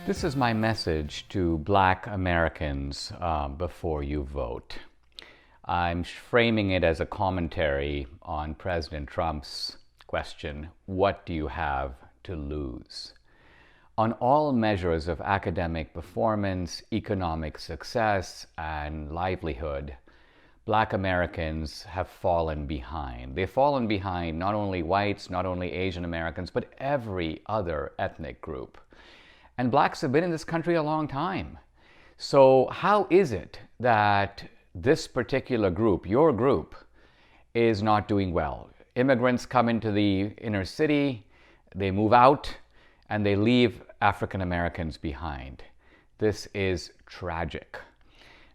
This is my message to Black Americans before you vote. I'm framing it as a commentary on President Trump's question, what do you have to lose? On all measures of academic performance, economic success, and livelihood, Black Americans have fallen behind. They've fallen behind not only whites, not only Asian Americans, but every other ethnic group. And blacks have been in this country a long time. So how is it that this particular group, your group, is not doing well? Immigrants come into the inner city, they move out, and they leave African Americans behind. This is tragic.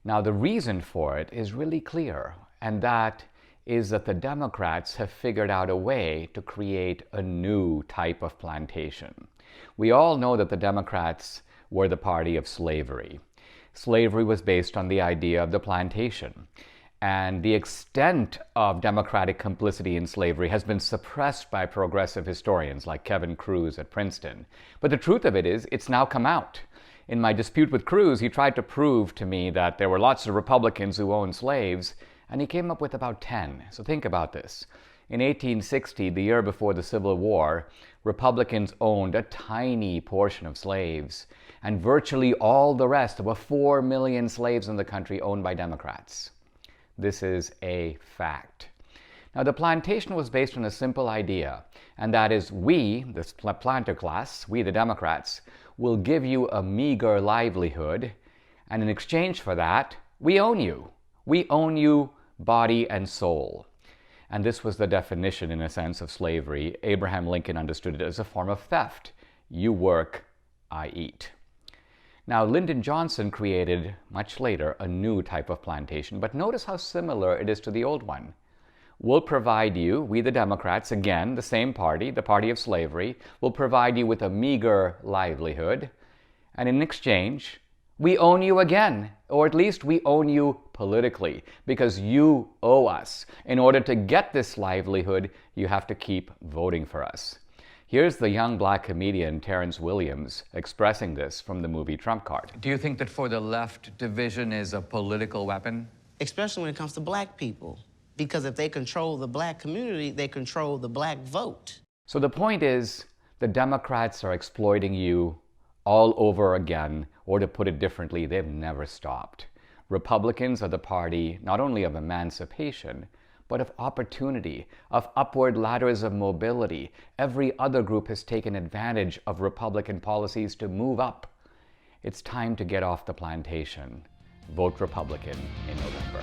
Now, the reason for it is really clear, and that is that the Democrats have figured out a way to create a new type of plantation. We all know that the Democrats were the party of slavery. Slavery was based on the idea of the plantation. And the extent of Democratic complicity in slavery has been suppressed by progressive historians like Kevin Cruz at Princeton. But the truth of it is, it's now come out. In my dispute with Cruz, he tried to prove to me that there were lots of Republicans who owned slaves, and he came up with about 10. So think about this. In 1860, the year before the Civil War, Republicans owned a tiny portion of slaves, and virtually all the rest, over 4 million slaves in the country, owned by Democrats. This is a fact. Now, the plantation was based on a simple idea, and that is we, the planter class, we the Democrats, will give you a meager livelihood, and in exchange for that, we own you. We own you body and soul. And this was the definition, in a sense, of slavery. Abraham Lincoln understood it as a form of theft. You work, I eat. Now, Lyndon Johnson created, much later, a new type of plantation, but notice how similar it is to the old one. We'll provide you, we the Democrats, again, the same party, the party of slavery, will provide you with a meager livelihood, and in exchange, we own you again, or at least we own you politically, because you owe us. In order to get this livelihood, you have to keep voting for us. Here's the young black comedian Terrence Williams expressing this from the movie Trump Card. Do you think that for the left, division is a political weapon? Especially when it comes to black people. Because if they control the black community, they control the black vote. So the point is, the Democrats are exploiting you all over again, or to put it differently, they've never stopped. Republicans are the party not only of emancipation, but of opportunity, of upward ladders of mobility. Every other group has taken advantage of Republican policies to move up. It's time to get off the plantation. Vote Republican in November.